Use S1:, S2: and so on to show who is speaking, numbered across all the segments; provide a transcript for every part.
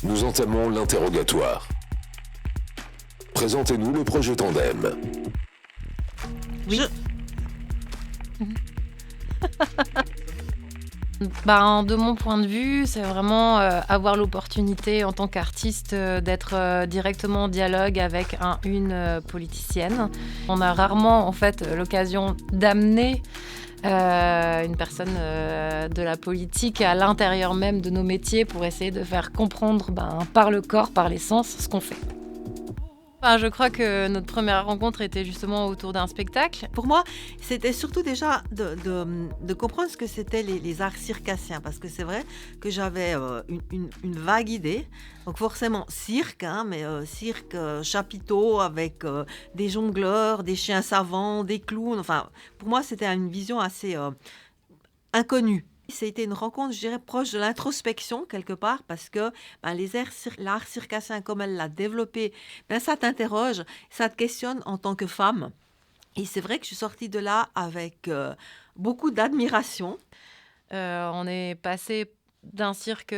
S1: Nous entamons l'interrogatoire. Présentez-nous le projet Tandem.
S2: Oui.
S3: De mon point de vue, c'est vraiment avoir l'opportunité en tant qu'artiste d'être directement en dialogue avec une politicienne. On a rarement en fait l'occasion d'amener une personne de la politique à l'intérieur même de nos métiers pour essayer de faire comprendre par le corps, par les sens, ce qu'on fait. Je crois que notre première rencontre était justement autour d'un spectacle.
S2: Pour moi, c'était surtout déjà de comprendre ce que c'était les arts circassiens, parce que c'est vrai que j'avais une vague idée. Donc forcément cirque, mais cirque chapiteau avec des jongleurs, des chiens savants, des clowns. Enfin, pour moi, c'était une vision assez inconnue. C'était une rencontre, je dirais, proche de l'introspection, quelque part, parce que l'art circassien, comme elle l'a développé, ça t'interroge, ça te questionne en tant que femme. Et c'est vrai que je suis sortie de là avec beaucoup d'admiration.
S3: On est passé d'un cirque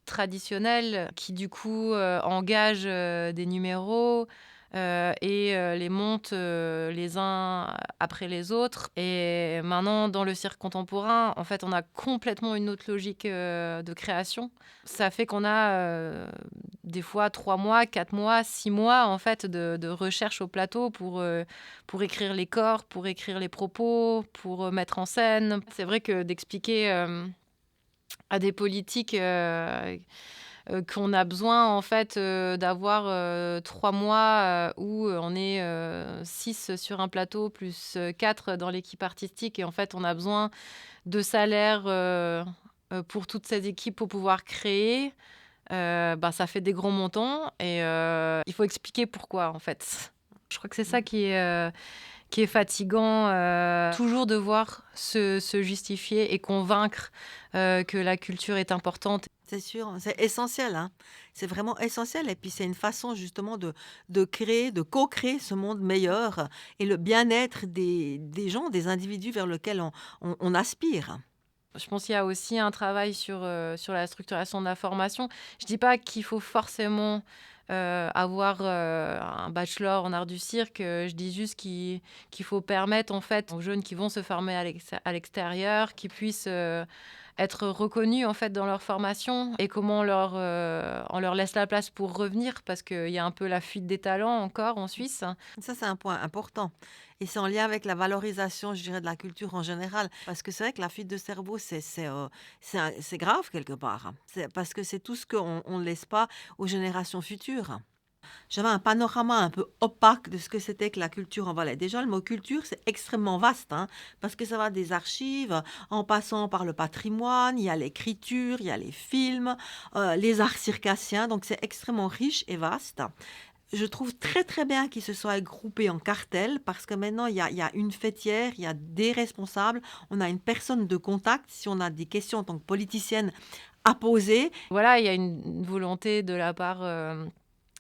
S3: traditionnel qui, du coup, engage des numéros et les monte les uns après les autres. Et maintenant, dans le cirque contemporain, en fait, on a complètement une autre logique de création. Ça fait qu'on a des fois 3 mois, 4 mois, 6 mois en fait, de recherche au plateau pour écrire les corps, pour écrire les propos, pour mettre en scène. C'est vrai que d'expliquer à des politiques qu'on a besoin en fait d'avoir 3 mois où on est 6 sur un plateau plus 4 dans l'équipe artistique, et en fait on a besoin de salaire pour toutes ces équipes pour pouvoir créer. Ça fait des gros montants et il faut expliquer pourquoi en fait. Je crois que c'est ça qui est fatigant, toujours devoir se justifier et convaincre que la culture est importante.
S2: C'est sûr, c'est essentiel, hein. C'est vraiment essentiel. Et puis, c'est une façon justement de créer, de co-créer ce monde meilleur et le bien-être des gens, des individus vers lesquels on aspire.
S3: Je pense qu'il y a aussi un travail sur la structuration de la formation. Je dis pas qu'il faut forcément avoir un bachelor en art du cirque. Je dis juste qu'il faut permettre en fait aux jeunes qui vont se former à l'extérieur, qu'ils puissent être reconnus en fait dans leur formation, et comment on leur laisse la place pour revenir, parce qu'il y a un peu la fuite des talents encore en Suisse.
S2: Ça, c'est un point important. Et c'est en lien avec la valorisation, je dirais, de la culture en général. Parce que c'est vrai que la fuite de cerveau, c'est grave quelque part. Parce que c'est tout ce qu'on ne laisse pas aux générations futures. J'avais un panorama un peu opaque de ce que c'était que la culture en Valais. Déjà, le mot culture, c'est extrêmement vaste, parce que ça va des archives, en passant par le patrimoine, il y a l'écriture, il y a les films, les arts circassiens, donc c'est extrêmement riche et vaste. Je trouve très très bien qu'ils se soient groupés en cartel, parce que maintenant il y a une fêtière, il y a des responsables, on a une personne de contact si on a des questions en tant que politicienne à poser.
S3: Voilà, il y a une volonté de la part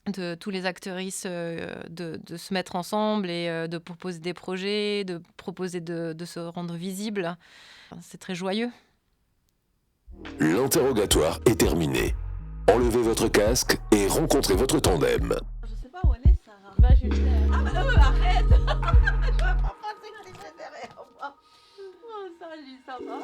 S3: de tous les actrices de se mettre ensemble et de proposer des projets, de proposer de se rendre visible. C'est très joyeux.
S1: L'interrogatoire est terminé. Enlevez votre casque et rencontrez votre tandem.
S2: Je sais pas où elle est, Sarah.
S3: Je vais le faire.
S2: Ah, mais non, mais arrête. Je vais pas penser que tu étais derrière moi. Oh, salut, ça va?